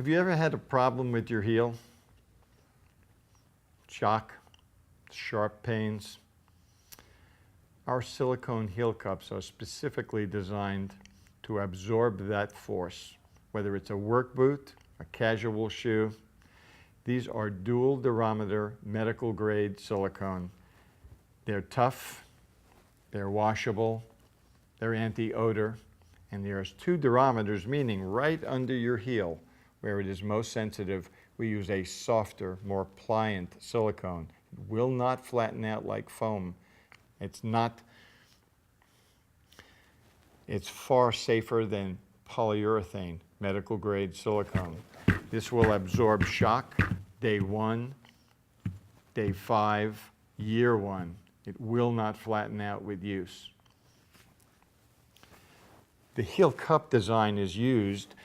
Have you ever had a problem with your heel? Shock, sharp pains? Our silicone heel cups are specifically designed to absorb that force, whether it's a work boot, a casual shoe. These are dual durometer medical grade silicone. They're tough, they're washable, they're anti-odor, and there's 2 durometers, meaning right under your heel, where it is most sensitive, we use a softer, more pliant silicone. It will not flatten out like foam. It's far safer than polyurethane, medical grade silicone. This will absorb shock day 1, day 5, year 1. It will not flatten out with use. The heel cup design is used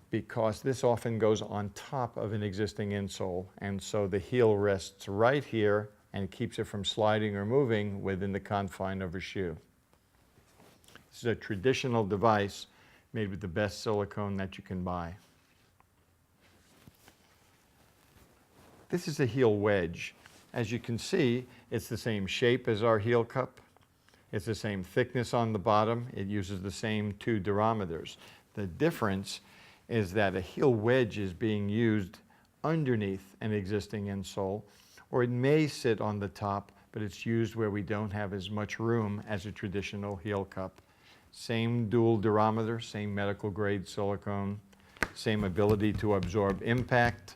because this often goes on top of an existing insole, and so the heel rests right here and keeps it from sliding or moving within the confine of a shoe. This is a traditional device made with the best silicone that you can buy. This is a heel wedge. As you can see, it's the same shape as our heel cup. It's the same thickness on the bottom. It uses the same 2 durometers. The difference is that a heel wedge is being used underneath an existing insole, or it may sit on the top, but it's used where we don't have as much room as a traditional heel cup. Same dual durometer, same medical grade silicone, same ability to absorb impact.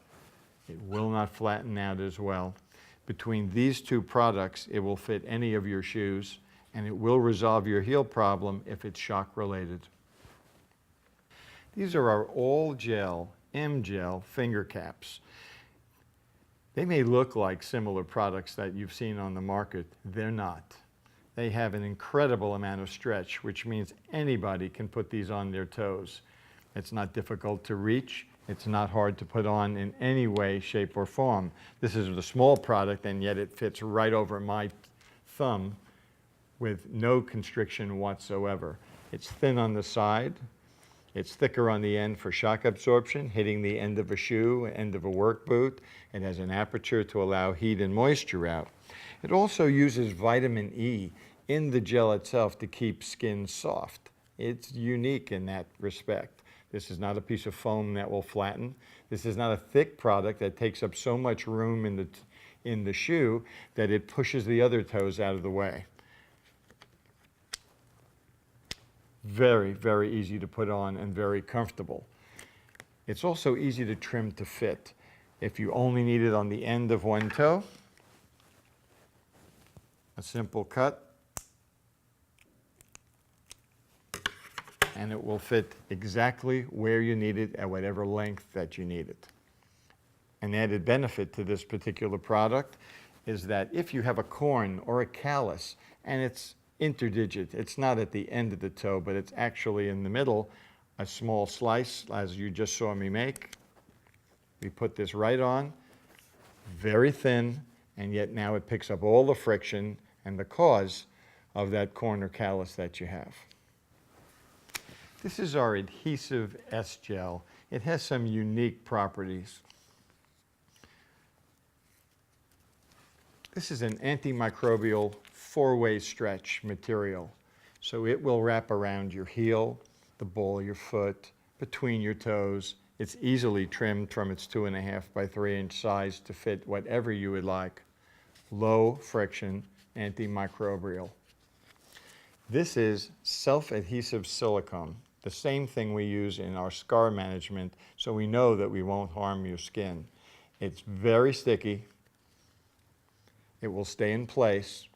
It will not flatten out as well. Between these 2 products, it will fit any of your shoes, and it will resolve your heel problem if it's shock related. These are our all-gel, M-gel finger caps. They may look like similar products that you've seen on the market. They're not. They have an incredible amount of stretch, which means anybody can put these on their toes. It's not difficult to reach. It's not hard to put on in any way, shape, or form. This is a small product, and yet it fits right over my thumb with no constriction whatsoever. It's thin on the side. It's thicker on the end for shock absorption, hitting the end of a shoe, end of a work boot. It has an aperture to allow heat and moisture out. It also uses vitamin E in the gel itself to keep skin soft. It's unique in that respect. This is not a piece of foam that will flatten. This is not a thick product that takes up so much room in the shoe that it pushes the other toes out of the way. Very, very easy to put on and very comfortable. It's also easy to trim to fit. If you only need it on the end of one toe, a simple cut, and it will fit exactly where you need it at whatever length that you need it. An added benefit to this particular product is that if you have a corn or a callus and it's interdigit, it's not at the end of the toe, but it's actually in the middle, a small slice, as you just saw me make. We put this right on, very thin, and yet now it picks up all the friction and the cause of that corn or callus that you have. This is our adhesive S-gel. It has some unique properties. This is an antimicrobial 4-way stretch material. So it will wrap around your heel, the ball of your foot, between your toes. It's easily trimmed from its 2.5 by 3 inch size to fit whatever you would like. Low friction, antimicrobial. This is self-adhesive silicone, the same thing we use in our scar management, so we know that we won't harm your skin. It's very sticky. It will stay in place.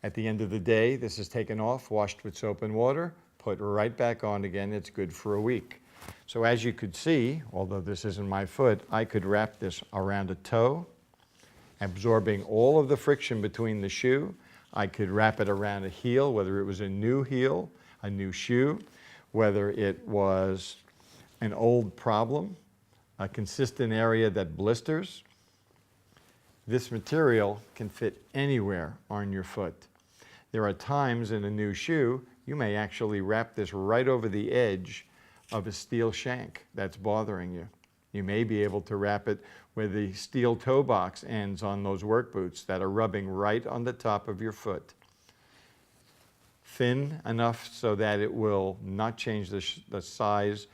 At the end of the day, this is taken off, washed with soap and water, put right back on again. It's good for a week. So as you could see, although this isn't my foot, I could wrap this around a toe, absorbing all of the friction between the shoe. I could wrap it around a heel, whether it was a new heel, a new shoe, whether it was an old problem, a consistent area that blisters. This material can fit anywhere on your foot. There are times in a new shoe, you may actually wrap this right over the edge of a steel shank that's bothering you. You may be able to wrap it where the steel toe box ends on those work boots that are rubbing right on the top of your foot. Thin enough so that it will not change the size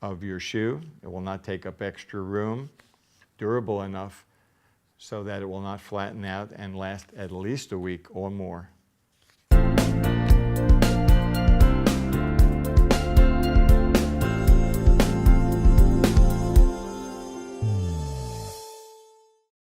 of your shoe. It will not take up extra room. Durable enough so that it will not flatten out and last at least a week or more.